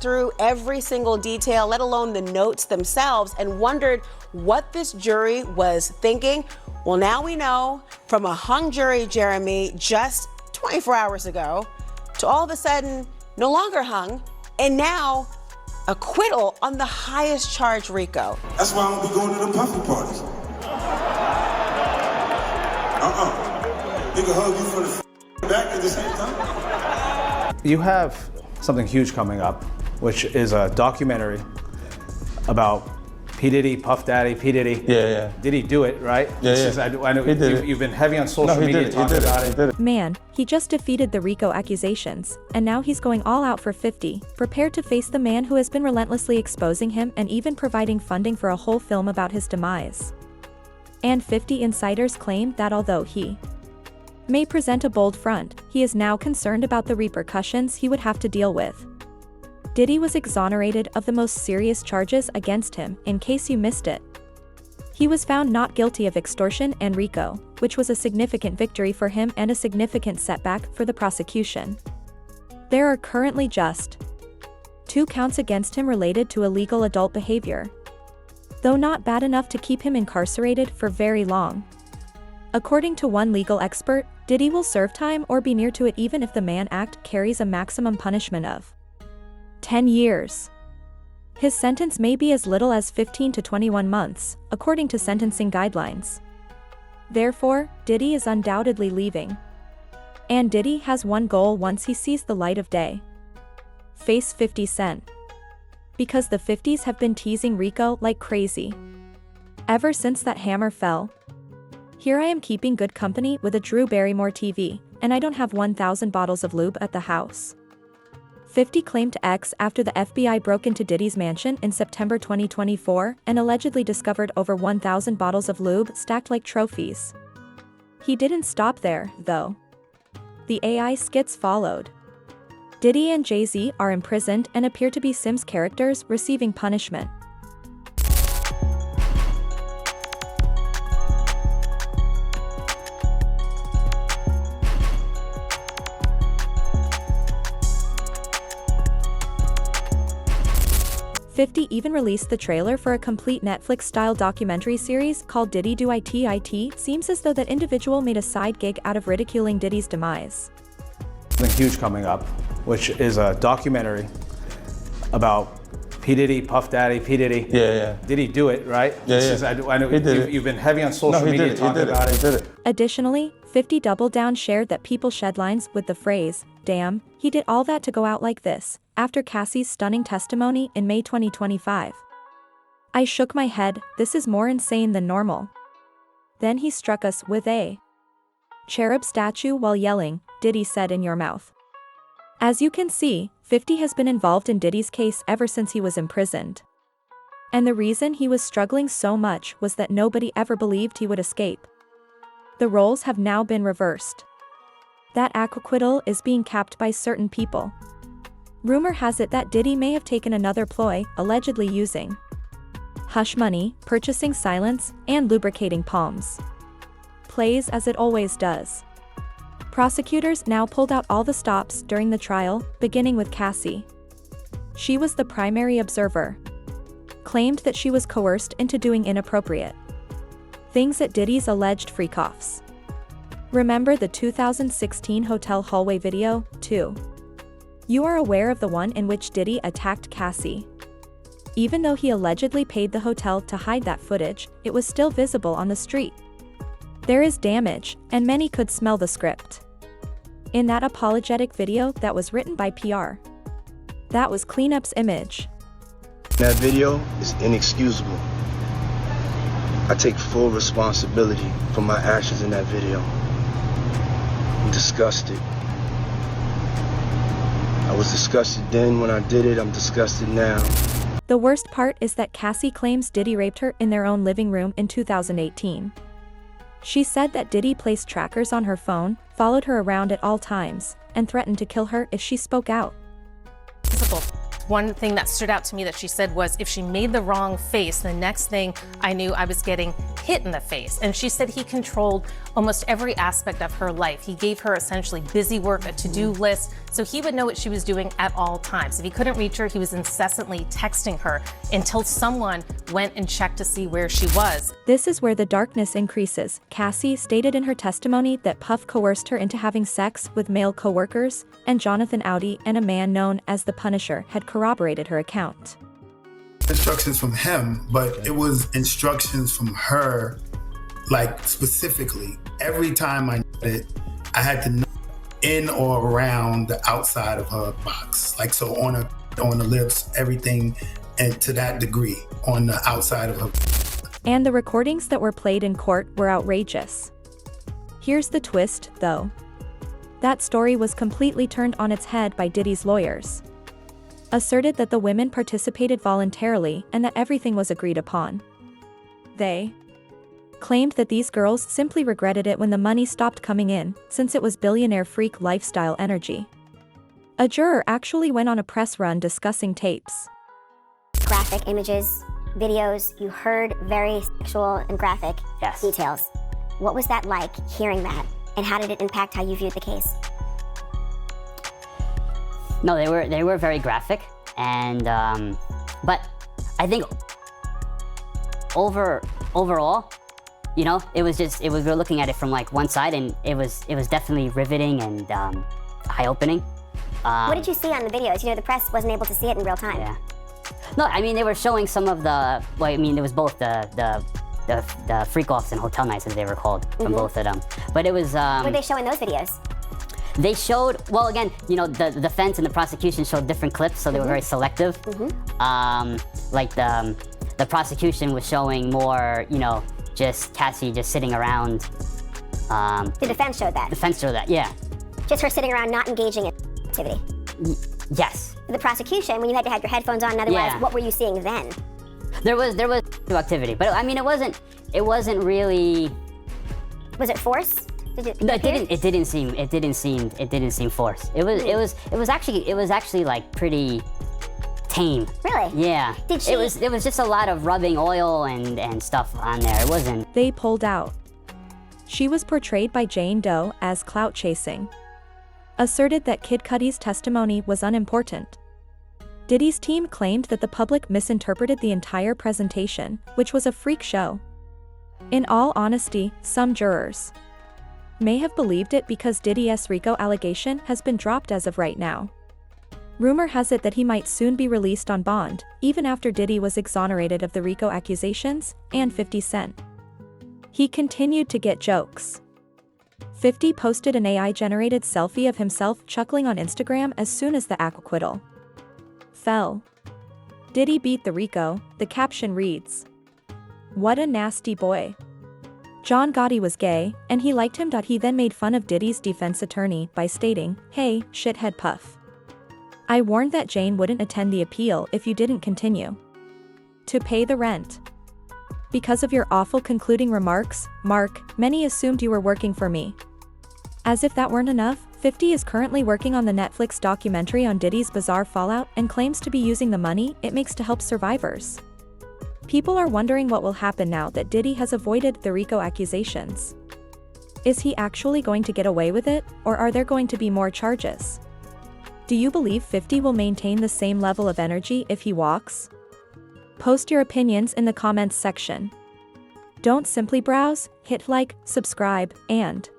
through every single detail, let alone the notes themselves, and wondered what this jury was thinking. Well, now we know from a hung jury, Jeremy, just 24 hours ago, to all of a sudden no longer hung, and now acquittal on the highest charge, RICO. That's why I don't be going to the puffy parties. Nigga hug you from the back at the same time. You have something huge coming up, which is a documentary about P. Diddy, Puff Daddy, P. Diddy. Yeah. Did he do it, right? I know you've been heavy on social media talking about it. Man, he just defeated the RICO accusations, and now he's going all out for 50, prepared to face the man who has been relentlessly exposing him and even providing funding for a whole film about his demise. And 50 insiders claim that although he may present a bold front, he is now concerned about the repercussions he would have to deal with. Diddy was exonerated of the most serious charges against him, in case you missed it. He was found not guilty of extortion and RICO, which was a significant victory for him and a significant setback for the prosecution. There are currently just 2 counts against him related to illegal adult behavior, though not bad enough to keep him incarcerated for very long. According to one legal expert, Diddy will serve time or be near to it even if the Mann Act carries a maximum punishment of 10 years. His sentence may be as little as 15 to 21 months, according to sentencing guidelines. Therefore, Diddy is undoubtedly leaving. And Diddy has one goal once he sees the light of day: face 50 Cent. Because the 50s have been teasing RICO like crazy ever since that hammer fell. Here I am keeping good company with a Drew Barrymore TV, and I don't have 1,000 bottles of lube at the house. 50 claimed to X after the FBI broke into Diddy's mansion in September 2024 and allegedly discovered over 1,000 bottles of lube stacked like trophies. He didn't stop there, though. The AI skits followed. Diddy and Jay-Z are imprisoned and appear to be Sims characters receiving punishment. .50 even released the trailer for a complete Netflix-style documentary series called Diddy Do It? Seems as though that individual made a side gig out of ridiculing Diddy's demise. Something huge coming up, which is a documentary about P. Diddy, Puff Daddy, P. Diddy. Yeah. Did he do it, right? I know you've been heavy on social media talking about it. Additionally, 50 Double Down shared that people shed lines with the phrase, "Damn, he did all that to go out like this," after Cassie's stunning testimony in May 2025. "I shook my head, this is more insane than normal. Then he struck us with a cherub statue while yelling, 'Diddy said in your mouth.'" As you can see, 50 has been involved in Diddy's case ever since he was imprisoned. And the reason he was struggling so much was that nobody ever believed he would escape. The roles have now been reversed. That acquittal is being capped by certain people. Rumor has it that Diddy may have taken another ploy, allegedly using hush money, purchasing silence, and lubricating palms. Plays as it always does. Prosecutors now pulled out all the stops during the trial, beginning with Cassie. She was the primary observer. Claimed that she was coerced into doing inappropriate things at Diddy's alleged freak-offs. Remember the 2016 hotel hallway video, too? You are aware of the one in which Diddy attacked Cassie. Even though he allegedly paid the hotel to hide that footage, it was still visible on the street. There is damage, and many could smell the script. In that apologetic video that was written by PR. That was cleanup's image. That video is inexcusable. I take full responsibility for my actions in that video. I'm disgusted. I was disgusted then when I did it, I'm disgusted now. The worst part is that Cassie claims Diddy raped her in their own living room in 2018. She said that Diddy placed trackers on her phone, followed her around at all times, and threatened to kill her if she spoke out. One thing that stood out to me that she said was, if she made the wrong face, the next thing I knew I was getting hit in the face. And she said he controlled almost every aspect of her life. He gave her essentially busy work, a to-do list, so he would know what she was doing at all times. If he couldn't reach her, he was incessantly texting her until someone went and checked to see where she was. This is where the darkness increases. Cassie stated in her testimony that Puff coerced her into having sex with male co-workers, and Jonathan Audi and a man known as the Punisher had corroborated her account. Instructions from him, but it was instructions from her, like specifically. Every time I did it, I had to know in or around the outside of her box. Like, so on the lips, everything, and to that degree, on the outside of her. And the recordings that were played in court were outrageous. Here's the twist, though. That story was completely turned on its head by Diddy's lawyers. Asserted that the women participated voluntarily and that everything was agreed upon. They claimed that these girls simply regretted it when the money stopped coming in, since it was billionaire freak lifestyle energy. A juror actually went on a press run discussing tapes. Graphic images, videos, you heard very sexual and graphic details. What was that like, hearing that, and how did it impact how you viewed the case? No, they were very graphic, and but I think overall, you know, we were looking at it from like one side, and it was definitely riveting and eye-opening. What did you see on the videos? You know, the press wasn't able to see it in real time. Yeah. No, I mean, they were showing some of the. Well, I mean, it was both the freak-offs and hotel nights, as they were called, from both of them. But it was. What did they show in those videos? They showed, well, again, you know, the defense and the prosecution showed different clips, so they were very selective. Like the prosecution was showing more, you know, just Cassie just sitting around. The defense showed that? Defense showed that, yeah. Just her sitting around not engaging in activity? Yes. The prosecution, when you had to have your headphones on and otherwise, what were you seeing then? There was activity, but I mean, it wasn't really. Was it forced? No, it didn't seem forced. It was actually like pretty tame. Really? Yeah. It was just a lot of rubbing oil and stuff on there. It wasn't. They pulled out. She was portrayed by Jane Doe as clout chasing. Asserted that Kid Cudi's testimony was unimportant. Diddy's team claimed that the public misinterpreted the entire presentation, which was a freak show. In all honesty, some jurors may have believed it because Diddy's RICO allegation has been dropped as of right now. Rumor has it that he might soon be released on bond, even after Diddy was exonerated of the RICO accusations, and 50 Cent. He continued to get jokes. 50 posted an AI-generated selfie of himself chuckling on Instagram as soon as the acquittal fell. Diddy beat the RICO, the caption reads, "What a nasty boy. John Gotti was gay, and he liked him. He then made fun of Diddy's defense attorney by stating, 'Hey, shithead Puff. I warned that Jane wouldn't attend the appeal if you didn't continue to pay the rent. Because of your awful concluding remarks, Mark, many assumed you were working for me.' As if that weren't enough, 50 is currently working on the Netflix documentary on Diddy's bizarre fallout and claims to be using the money it makes to help survivors. People are wondering what will happen now that Diddy has avoided the RICO accusations. Is he actually going to get away with it, or are there going to be more charges? Do you believe 50 will maintain the same level of energy if he walks? Post your opinions in the comments section. Don't simply browse, hit like, subscribe, and